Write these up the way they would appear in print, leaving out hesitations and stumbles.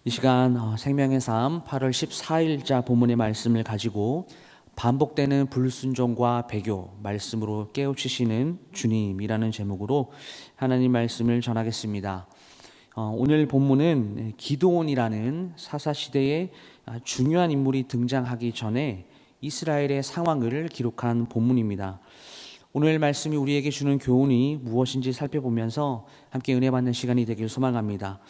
이 시간 생명의 삶 8월 14일자 본문의 말씀을 가지고 반복되는 불순종과 배교 말씀으로 깨우치시는 주님이라는 제목으로 하나님 말씀을 전하겠습니다. 오늘 본문은 기드온이라는 사사시대의 중요한 인물이 등장하기 전에 이스라엘의 상황을 기록한 본문입니다. 오늘 말씀이 우리에게 주는 교훈이 무엇인지 살펴보면서 함께 은혜 받는 시간이 되길 소망합니다.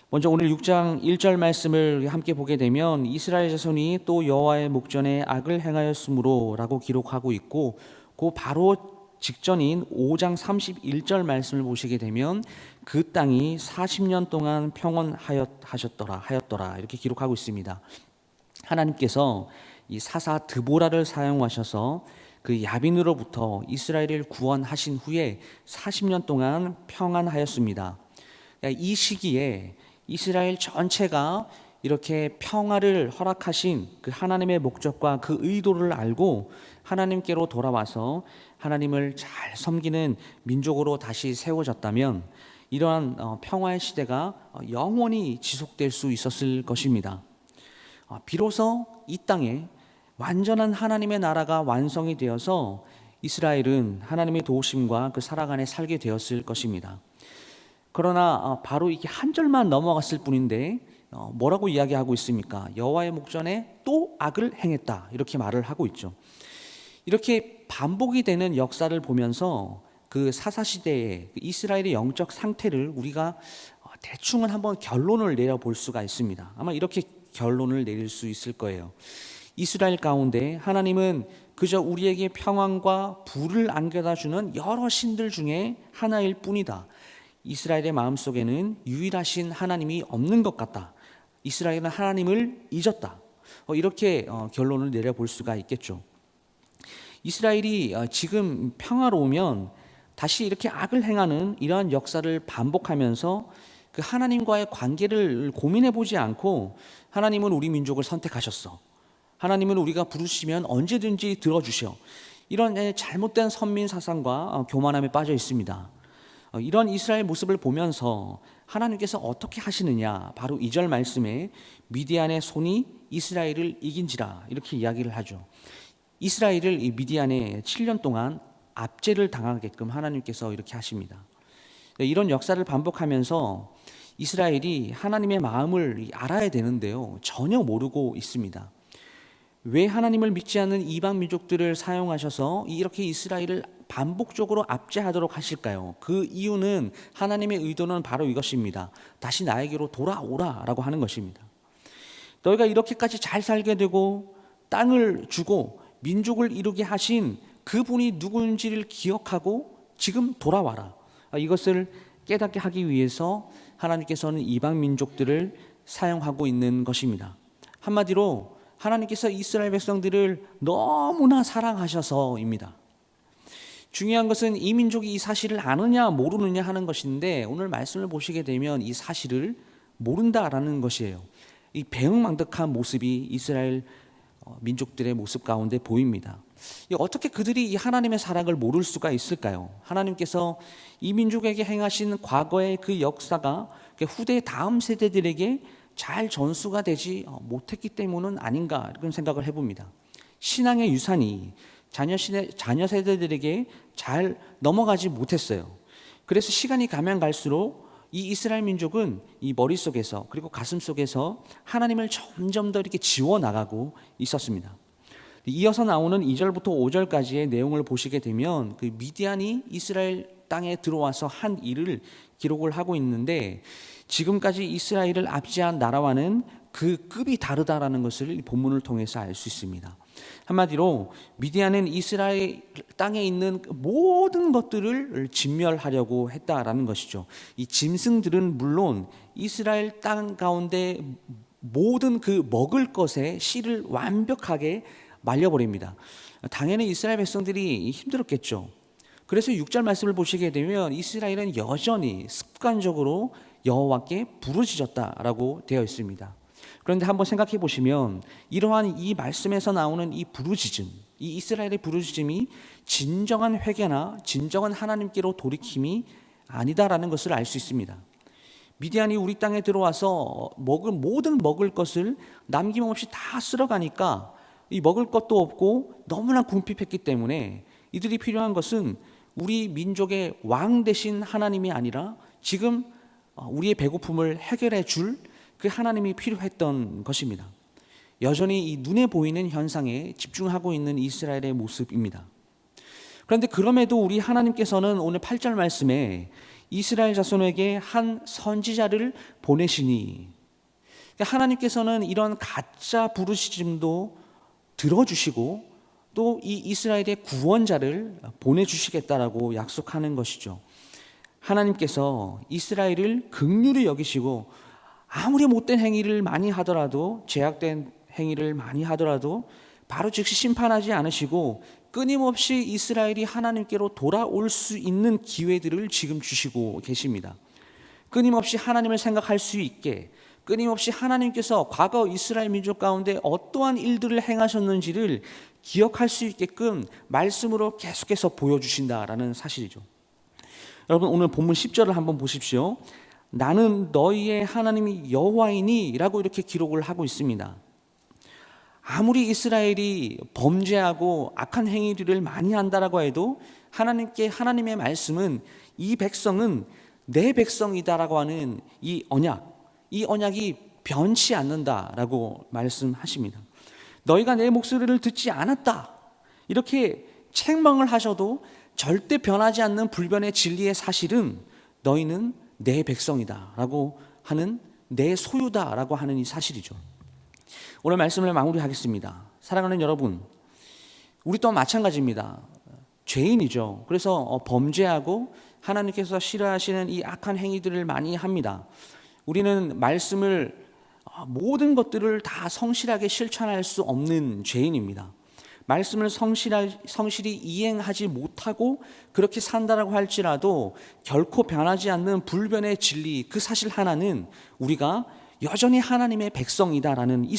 먼저 오늘 6장 1절 말씀을 함께 보게 되면 이스라엘 자손이 또 여호와의 목전에 악을 행하였으므로 라고 기록하고 있고, 그 바로 직전인 5장 31절 말씀을 보시게 되면 그 땅이 40년 동안 평온하였더라 이렇게 기록하고 있습니다. 하나님께서 이 사사 드보라를 사용하셔서 그 야빈으로부터 이스라엘을 구원하신 후에 40년 동안 평안하였습니다. 이 시기에 이스라엘 전체가 이렇게 평화를 허락하신 그 하나님의 목적과 그 의도를 알고 하나님께로 돌아와서 하나님을 잘 섬기는 민족으로 다시 세워졌다면 이러한 평화의 시대가 영원히 지속될 수 있었을 것입니다. 비로소 이 땅에 완전한 하나님의 나라가 완성이 되어서 이스라엘은 하나님의 도우심과 그 사랑 안에 살게 되었을 것입니다. 그러나 바로 이게 한 절만 넘어갔을 뿐인데 뭐라고 이야기하고 있습니까? 여호와의 목전에 또 악을 행했다 이렇게 말을 하고 있죠. 이렇게 반복이 되는 역사를 보면서 그 사사시대의 이스라엘의 영적 상태를 우리가 대충은 한번 결론을 내려볼 수가 있습니다. 아마 이렇게 결론을 내릴 수 있을 거예요. 이스라엘 가운데 하나님은 그저 우리에게 평안과 부를 안겨다 주는 여러 신들 중에 하나일 뿐이다. 이스라엘의 마음속에는 유일하신 하나님이 없는 것 같다. 이스라엘은 하나님을 잊었다. 이렇게 결론을 내려볼 수가 있겠죠. 이스라엘이 지금 평화로우면 다시 이렇게 악을 행하는 이러한 역사를 반복하면서 그 하나님과의 관계를 고민해 보지 않고 하나님은 우리 민족을 선택하셨어. 하나님은 우리가 부르시면 언제든지 들어주셔. 이런 잘못된 선민 사상과 교만함에 빠져 있습니다. 이런 이스라엘 모습을 보면서 하나님께서 어떻게 하시느냐, 바로 2절 말씀에 미디안의 손이 이스라엘을 이긴지라 이렇게 이야기를 하죠. 이스라엘을 이 미디안에 7년 동안 압제를 당하게끔 하나님께서 이렇게 하십니다. 이런 역사를 반복하면서 이스라엘이 하나님의 마음을 알아야 되는데요, 전혀 모르고 있습니다. 왜 하나님을 믿지 않는 이방 민족들을 사용하셔서 이렇게 이스라엘을 반복적으로 압제하도록 하실까요? 그 이유는 하나님의 의도는 바로 이것입니다. 다시 나에게로 돌아오라 라고 하는 것입니다. 너희가 이렇게까지 잘 살게 되고 땅을 주고 민족을 이루게 하신 그분이 누구인지를 기억하고 지금 돌아와라. 이것을 깨닫게 하기 위해서 하나님께서는 이방 민족들을 사용하고 있는 것입니다. 한마디로 하나님께서 이스라엘 백성들을 너무나 사랑하셔서입니다. 중요한 것은 이 민족이 이 사실을 아느냐 모르느냐 하는 것인데, 오늘 말씀을 보시게 되면 이 사실을 모른다라는 것이에요. 이 배은망덕한 모습이 이스라엘 민족들의 모습 가운데 보입니다. 어떻게 그들이 이 하나님의 사랑을 모를 수가 있을까요? 하나님께서 이 민족에게 행하신 과거의 그 역사가 후대 다음 세대들에게 잘 전수가 되지 못했기 때문은 아닌가, 그런 생각을 해봅니다. 신앙의 유산이 자녀 세대들에게 잘 넘어가지 못했어요. 그래서 시간이 가면 갈수록 이 이스라엘 민족은 이 머릿속에서 그리고 가슴속에서 하나님을 점점 더 이렇게 지워나가고 있었습니다. 이어서 나오는 2절부터 5절까지의 내용을 보시게 되면 그 미디안이 이스라엘 땅에 들어와서 한 일을 기록을 하고 있는데, 지금까지 이스라엘을 압제한 나라와는 그 급이 다르다라는 것을 이 본문을 통해서 알 수 있습니다. 한마디로 미디안은 이스라엘 땅에 있는 모든 것들을 진멸하려고 했다라는 것이죠. 이 짐승들은 물론 이스라엘 땅 가운데 모든 그 먹을 것의 씨를 완벽하게 말려버립니다. 당연히 이스라엘 백성들이 힘들었겠죠. 그래서 6절 말씀을 보시게 되면 이스라엘은 여전히 습관적으로 여호와께 부르짖었다라고 되어 있습니다. 그런데 한번 생각해 보시면 이러한 이 말씀에서 나오는 이 부르짖음, 이 이스라엘의 부르짖음이 진정한 회개나 진정한 하나님께로 돌이킴이 아니다라는 것을 알 수 있습니다. 미디안이 우리 땅에 들어와서 모든 먹을 것을 남김없이 다 쓸어가니까 이 먹을 것도 없고 너무나 궁핍했기 때문에 이들이 필요한 것은 우리 민족의 왕 되신 하나님이 아니라 지금 우리의 배고픔을 해결해 줄 그 하나님이 필요했던 것입니다. 여전히 이 눈에 보이는 현상에 집중하고 있는 이스라엘의 모습입니다. 그런데 그럼에도 우리 하나님께서는 오늘 8절 말씀에 이스라엘 자손에게 한 선지자를 보내시니, 그러니까 하나님께서는 이런 가짜 부르짖음도 들어주시고 또 이 이스라엘의 구원자를 보내주시겠다라고 약속하는 것이죠. 하나님께서 이스라엘을 긍휼히 여기시고 아무리 못된 행위를 많이 하더라도, 죄악된 행위를 많이 하더라도 바로 즉시 심판하지 않으시고 끊임없이 이스라엘이 하나님께로 돌아올 수 있는 기회들을 지금 주시고 계십니다. 끊임없이 하나님을 생각할 수 있게, 끊임없이 하나님께서 과거 이스라엘 민족 가운데 어떠한 일들을 행하셨는지를 기억할 수 있게끔 말씀으로 계속해서 보여주신다라는 사실이죠. 여러분, 오늘 본문 10절을 한번 보십시오. 나는 너희의 하나님이 여호와이니 라고 이렇게 기록을 하고 있습니다. 아무리 이스라엘이 범죄하고 악한 행위들을 많이 한다라고 해도 하나님의 말씀은 이 백성은 내 백성이다라고 하는 이 언약이 변치 않는다라고 말씀하십니다. 너희가 내 목소리를 듣지 않았다 이렇게 책망을 하셔도 절대 변하지 않는 불변의 진리의 사실은 너희는 내 백성이다 라고 하는, 내 소유다 라고 하는 이 사실이죠. 오늘 말씀을 마무리하겠습니다. 사랑하는 여러분, 우리 또한 마찬가지입니다. 죄인이죠. 그래서 범죄하고 하나님께서 싫어하시는 이 악한 행위들을 많이 합니다. 우리는 말씀을, 모든 것들을 다 성실하게 실천할 수 없는 죄인입니다. 말씀을 성실히 이행하지 못하고 그렇게 산다라고 할지라도 결코 변하지 않는 불변의 진리, 그 사실 하나는 우리가 여전히 하나님의 백성이다라는 이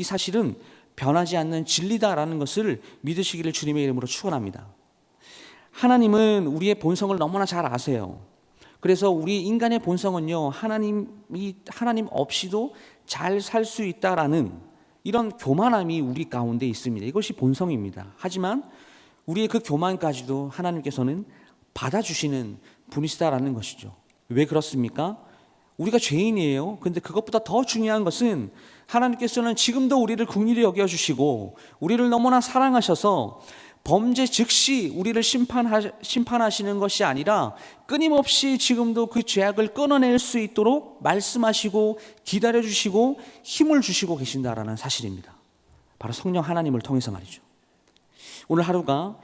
사실은 변하지 않는 진리다라는 것을 믿으시기를 주님의 이름으로 축원합니다. 하나님은 우리의 본성을 너무나 잘 아세요. 그래서 우리 인간의 본성은요, 하나님 없이도 잘 살 수 있다라는 이런 교만함이 우리 가운데 있습니다. 이것이 본성입니다. 하지만 우리의 그 교만까지도 하나님께서는 받아주시는 분이시다라는 것이죠. 왜 그렇습니까? 우리가 죄인이에요. 그런데 그것보다 더 중요한 것은 하나님께서는 지금도 우리를 긍휼히 여겨주시고 우리를 너무나 사랑하셔서 범죄 즉시 우리를 심판하시는 것이 아니라 끊임없이 지금도 그 죄악을 끊어낼 수 있도록 말씀하시고 기다려주시고 힘을 주시고 계신다라는 사실입니다. 바로 성령 하나님을 통해서 말이죠. 오늘 하루가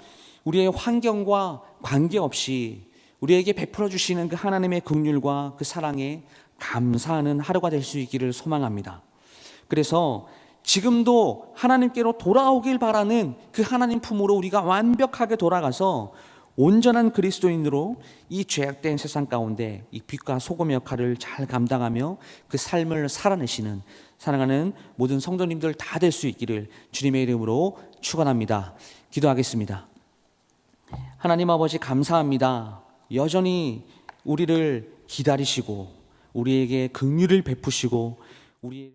우리의 환경과 관계없이 우리에게 베풀어 주시는 그 하나님의 긍휼과 그 사랑에 감사하는 하루가 될 수 있기를 소망합니다. 그래서 지금도 하나님께로 돌아오길 바라는 그 하나님 품으로 우리가 완벽하게 돌아가서 온전한 그리스도인으로 이 죄악된 세상 가운데 이 빛과 소금의 역할을 잘 감당하며 그 삶을 살아내시는 사랑하는 모든 성도님들 다 될 수 있기를 주님의 이름으로 축원합니다. 기도하겠습니다. 하나님 아버지, 감사합니다. 여전히 우리를 기다리시고 우리에게 긍휼을 베푸시고 우리